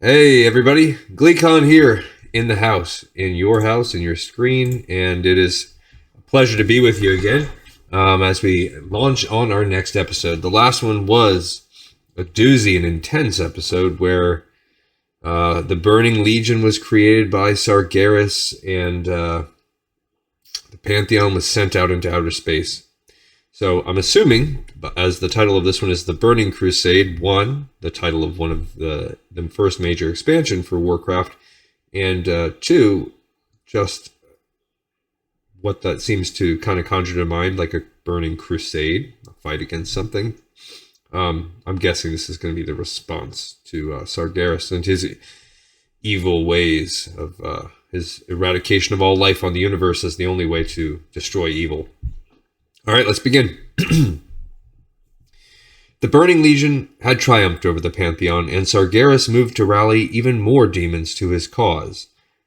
Hey everybody, GleeCon here in the house, in your screen, and it is a pleasure to be with you again as we launch on our next episode. The last one was a doozy and intense episode where the Burning Legion was created by Sargeras and the Pantheon was sent out into outer space. So I'm assuming, as the title of this one is The Burning Crusade, one, the title of one of the first major expansion for Warcraft, and two, just what that seems to kind of conjure to mind, like a burning crusade, a fight against something. I'm guessing this is going to be the response to Sargeras and his evil ways of his eradication of all life on the universe as the only way to destroy evil. All right, let's begin. The Burning Legion had triumphed over the Pantheon, and Sargeras moved to rally even more demons to his cause.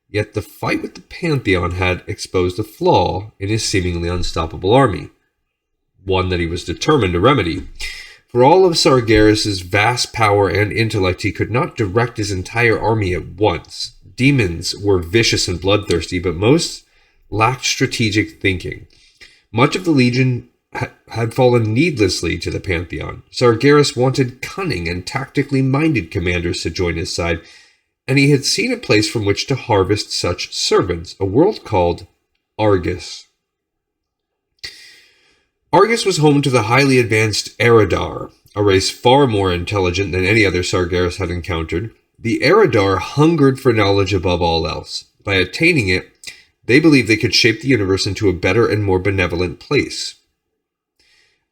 Yet the fight with the Pantheon had exposed a flaw in his seemingly unstoppable army, one that he was determined to remedy. For all of Sargeras' vast power and intellect, he could not direct his entire army at once. Demons were vicious and bloodthirsty, but most lacked strategic thinking. Much of the Legion had fallen needlessly to the Pantheon. Sargeras wanted cunning and tactically minded commanders to join his side, and he had seen a place from which to harvest such servants, a world called Argus. Argus was home to the highly advanced eredar, a race far more intelligent than any other Sargeras had encountered. The eredar hungered for knowledge above all else. By attaining it, they believed they could shape the universe into a better and more benevolent place.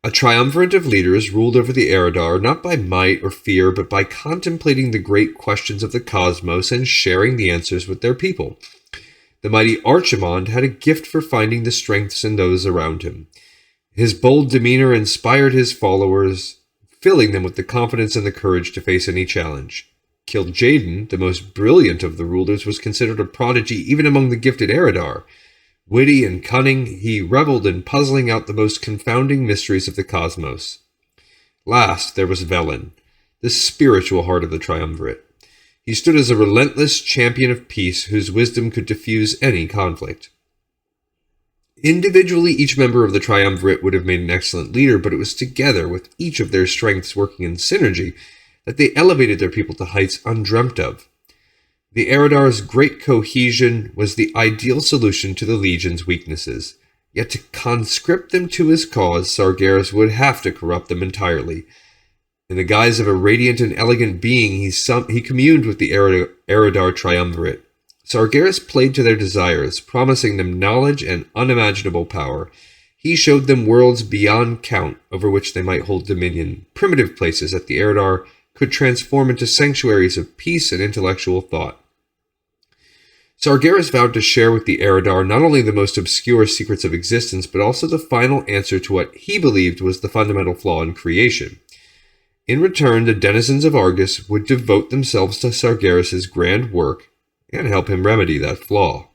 A triumvirate of leaders ruled over the eredar not by might or fear, but by contemplating the great questions of the cosmos and sharing the answers with their people. The mighty Archimonde had a gift for finding the strengths in those around him. His bold demeanor inspired his followers, filling them with the confidence and the courage to face any challenge. Kil'jaeden, the most brilliant of the rulers, was considered a prodigy even among the gifted eredar. Witty and cunning, he reveled in puzzling out the most confounding mysteries of the cosmos. Last, there was Velen, the spiritual heart of the triumvirate. He stood as a relentless champion of peace whose wisdom could diffuse any conflict. Individually, each member of the triumvirate would have made an excellent leader, but it was together, with each of their strengths working in synergy, that they elevated their people to heights undreamt of. The Eredar's great cohesion was the ideal solution to the Legion's weaknesses. Yet to conscript them to his cause, Sargeras would have to corrupt them entirely. In the guise of a radiant and elegant being, he communed with the Eredar triumvirate. Sargeras played to their desires, promising them knowledge and unimaginable power. He showed them worlds beyond count over which they might hold dominion, primitive places that the Eredar could transform into sanctuaries of peace and intellectual thought. Sargeras vowed to share with the eredar not only the most obscure secrets of existence, but also the final answer to what he believed was the fundamental flaw in creation. In return, the denizens of Argus would devote themselves to Sargeras' grand work and help him remedy that flaw.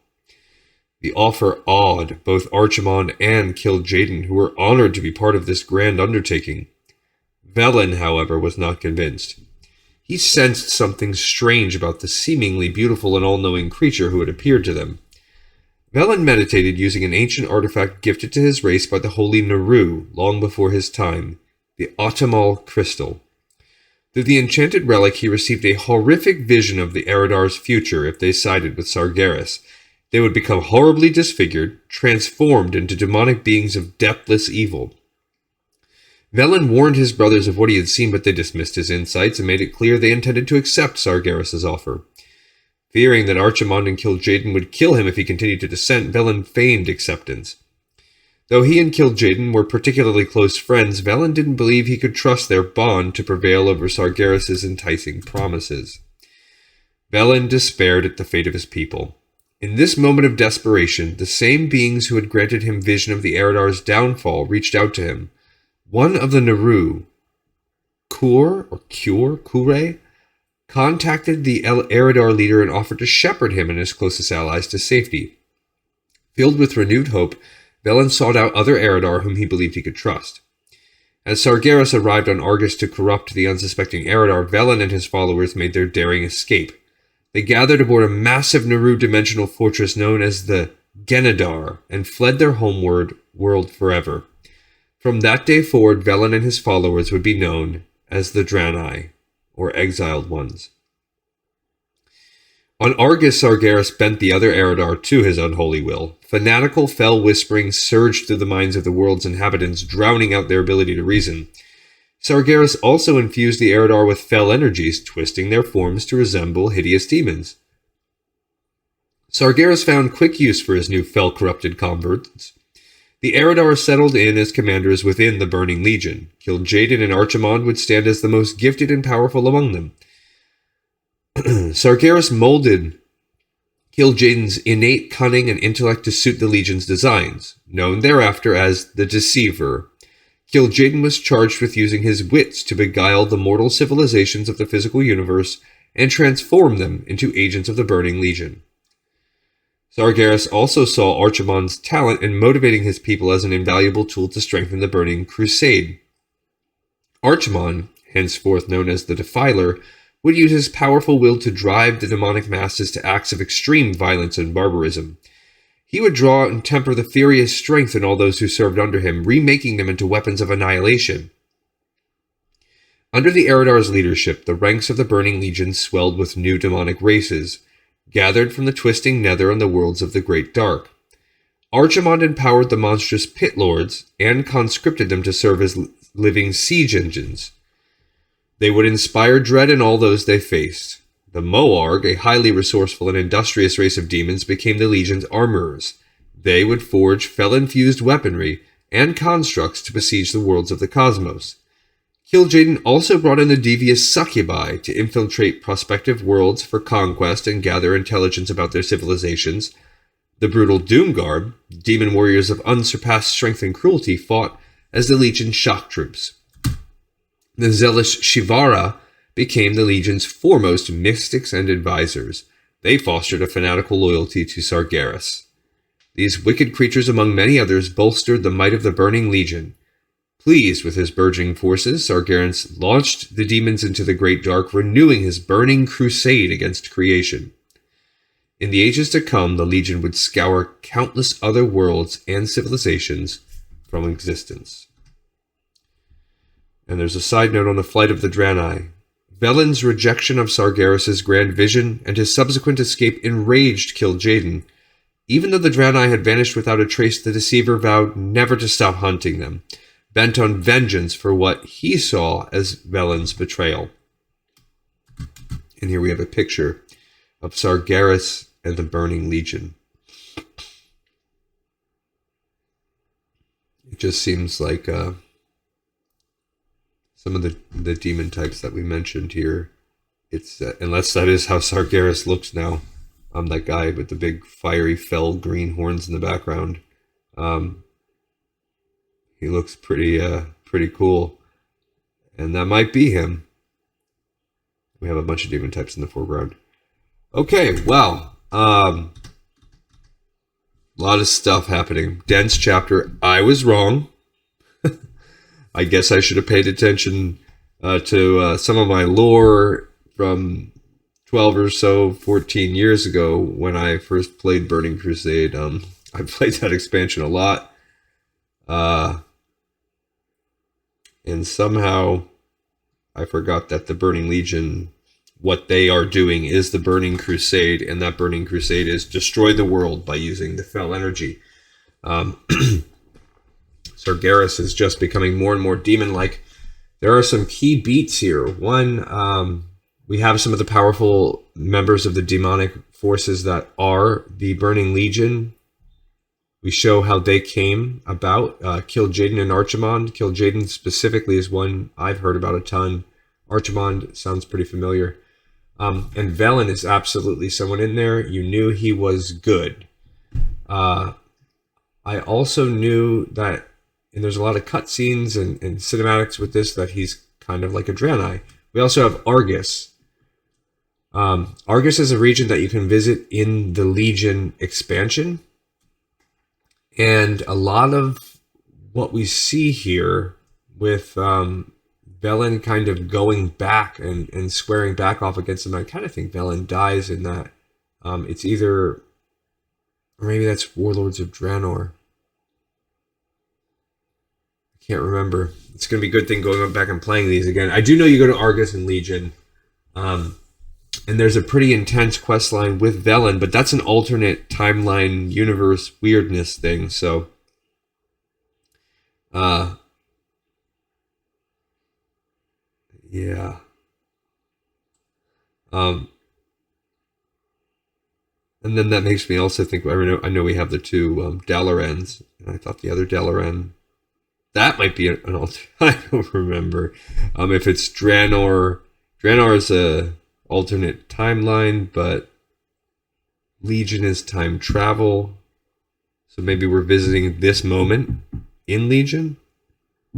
The offer awed both Archimonde and Kil'jaeden, who were honored to be part of this grand undertaking. Velen, however, was not convinced. He sensed something strange about the seemingly beautiful and all-knowing creature who had appeared to them. Velen meditated using an ancient artifact gifted to his race by the holy Naru long before his time, the Autumnal Crystal. Through the enchanted relic, he received a horrific vision of the Eredar's future if they sided with Sargeras. They would become horribly disfigured, transformed into demonic beings of depthless evil. Velen warned his brothers of what he had seen, but they dismissed his insights and made it clear they intended to accept Sargeras' offer. Fearing that Archimonde and Kil'jaeden would kill him if he continued to dissent, Velen feigned acceptance. Though he and Kil'jaeden were particularly close friends, Velen didn't believe he could trust their bond to prevail over Sargeras' enticing promises. Velen despaired at the fate of his people. In this moment of desperation, the same beings who had granted him vision of the Eredar's downfall reached out to him. One of the Naru, Kure, contacted the Eredar leader and offered to shepherd him and his closest allies to safety. Filled with renewed hope, Velen sought out other Eredar whom he believed he could trust. As Sargeras arrived on Argus to corrupt the unsuspecting Eredar, Velen and his followers made their daring escape. They gathered aboard a massive Naru-dimensional fortress known as the Genedar and fled their homeward world forever. From that day forward, Velen and his followers would be known as the Draenei, or Exiled Ones. On Argus, Sargeras bent the other Eredar to his unholy will. Fanatical, fell whisperings surged through the minds of the world's inhabitants, drowning out their ability to reason. Sargeras also infused the Eredar with fell energies, twisting their forms to resemble hideous demons. Sargeras found quick use for his new fell-corrupted converts. The Eredar settled in as commanders within the Burning Legion. Kil'jaeden and Archimonde would stand as the most gifted and powerful among them. Sargeras molded Kil'jaeden's innate cunning and intellect to suit the Legion's designs. Known thereafter as the Deceiver, Kil'jaeden was charged with using his wits to beguile the mortal civilizations of the physical universe and transform them into agents of the Burning Legion. Sargeras also saw Archimonde's talent in motivating his people as an invaluable tool to strengthen the Burning Crusade. Archimonde, henceforth known as the Defiler, would use his powerful will to drive the demonic masses to acts of extreme violence and barbarism. He would draw and temper the furious strength in all those who served under him, remaking them into weapons of annihilation. Under the Eredar's leadership, the ranks of the Burning Legion swelled with new demonic races, gathered from the twisting nether and the worlds of the Great Dark. Archimonde empowered the monstrous Pit Lords and conscripted them to serve as living siege engines. They would inspire dread in all those they faced. The Moarg, a highly resourceful and industrious race of demons, became the Legion's armorers. They would forge fell-infused weaponry and constructs to besiege the worlds of the cosmos. Kil'jaeden also brought in the devious succubi to infiltrate prospective worlds for conquest and gather intelligence about their civilizations. The brutal Doomguard, demon warriors of unsurpassed strength and cruelty, fought as the Legion's shock troops. The zealous Shivara became the Legion's foremost mystics and advisors. They fostered a fanatical loyalty to Sargeras. These wicked creatures, among many others, bolstered the might of the Burning Legion. Pleased with his burgeoning forces, Sargeras launched the demons into the Great Dark, renewing his burning crusade against creation. In the ages to come, the Legion would scour countless other worlds and civilizations from existence. And there's a side note on the flight of the Draenei. Velen's rejection of Sargeras' grand vision and his subsequent escape enraged Kil'jaeden. Even though the Draenei had vanished without a trace, the Deceiver vowed never to stop hunting them, bent on vengeance for what he saw as Velen's betrayal. And here we have a picture of Sargeras and the Burning Legion. It just seems like some of the demon types that we mentioned here, it's unless that is how Sargeras looks now. That guy with the big fiery fell green horns in the background. He looks pretty cool, and that might be him. We have a bunch of demon types in the foreground. Okay, well, a lot of stuff happening. Dense chapter. I was wrong. I guess I should have paid attention to some of my lore from 12 or so, 14 years ago when I first played Burning Crusade. I played that expansion a lot. And somehow I forgot that the Burning Legion, what they are doing is the Burning Crusade, and that Burning Crusade is destroy the world by using the fell energy. Sargeras is just becoming more and more demon-like. There are some key beats here. One, we have some of the powerful members of the demonic forces that are the Burning Legion. We show how they came about. Kil'jaeden and Archimonde. Kil'jaeden specifically is one I've heard about a ton. Archimonde sounds pretty familiar. And Velen is absolutely someone in there. You knew he was good. I also knew that, and there's a lot of cutscenes and cinematics with this, that he's kind of like a draenei. We also have Argus. Argus is a region that you can visit in the Legion expansion. And a lot of what we see here, with Velen kind of going back and squaring back off against him. I kind of think Velen dies in that. It's either, or maybe that's Warlords of Draenor. I can't remember. It's going to be a good thing going back and playing these again. I do know you go to Argus and Legion. And there's a pretty intense quest line with Velen, but that's an alternate timeline universe weirdness thing. So, yeah. And then that makes me also think, I know we have the two Dalarans, and I thought the other Dalaran, that might be an alternate, I don't remember. If it's Draenor is a alternate timeline, but Legion is time travel. So maybe we're visiting this moment in Legion.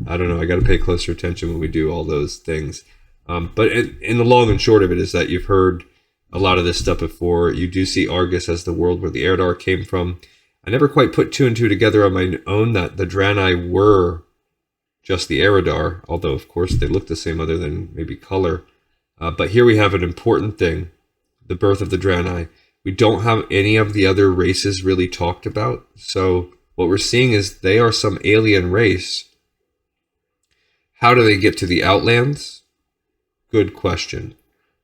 I don't know. I got to pay closer attention when we do all those things. But in the long and short of it is that you've heard a lot of this stuff before. You do see Argus as the world where the eredar came from. I never quite put two and two together on my own that the draenei were just the eredar, although of course they look the same other than maybe color. But here we have an important thing, the birth of the draenei. We don't have any of the other races really talked about. So what we're seeing is they are some alien race. How do they get to the Outlands? Good question.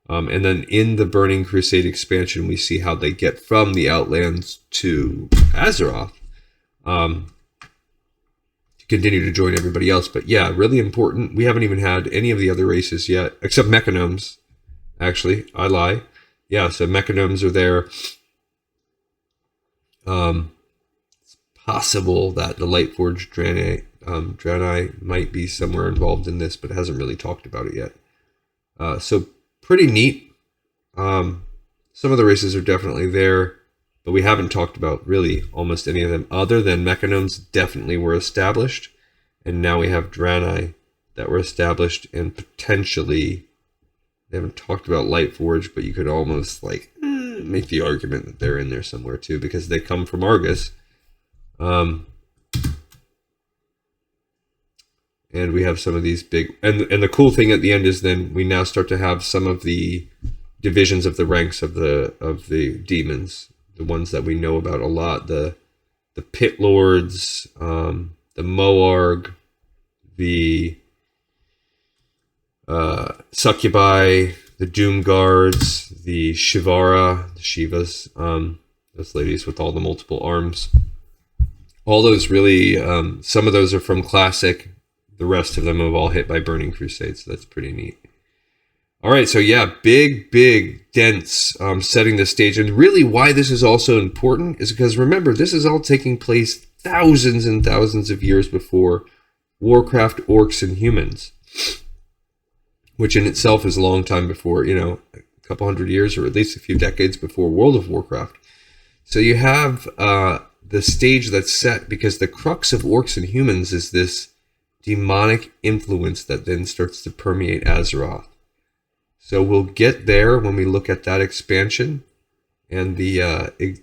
And then in the Burning Crusade expansion, we see how they get from the Outlands to Azeroth. Continue to join everybody else. But yeah, really important. We haven't even had any of the other races yet, except Mechanomes. Actually, I lie. Yeah, so Mechanomes are there. It's possible that the Lightforged draenei might be somewhere involved in this, but it hasn't really talked about it yet. So pretty neat. Some of the races are definitely there, but we haven't talked about really almost any of them other than Mechanomes definitely were established. And now we have draenei that were established, and potentially they haven't talked about Lightforged, but you could almost make the argument that they're in there somewhere too, because they come from Argus. And we have some of these big, and the cool thing at the end is then we now start to have some of the divisions of the ranks of the demons, the ones that we know about a lot, the Pit Lords, the Moarg, the Succubi, the Doom Guards, the Shivara, the Shivas, those ladies with all the multiple arms. All those really, some of those are from Classic. The rest of them have all hit by Burning Crusade, so that's pretty neat. All right, so yeah, big, dense, setting the stage. And really why this is also important is because, remember, this is all taking place thousands and thousands of years before Warcraft, Orcs, and Humans, which in itself is a long time before, a couple hundred years or at least a few decades before World of Warcraft. So you have the stage that's set because the crux of Orcs and Humans is this demonic influence that then starts to permeate Azeroth. So we'll get there when we look at that expansion and the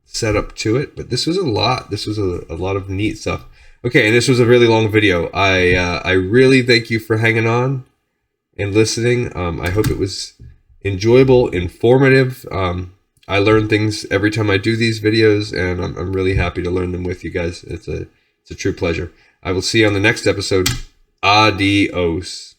setup to it. But this was a lot. This was a lot of neat stuff. Okay, and this was a really long video. I really thank you for hanging on and listening. I hope it was enjoyable, informative. I learn things every time I do these videos, and I'm really happy to learn them with you guys. It's a true pleasure. I will see you on the next episode. Adios.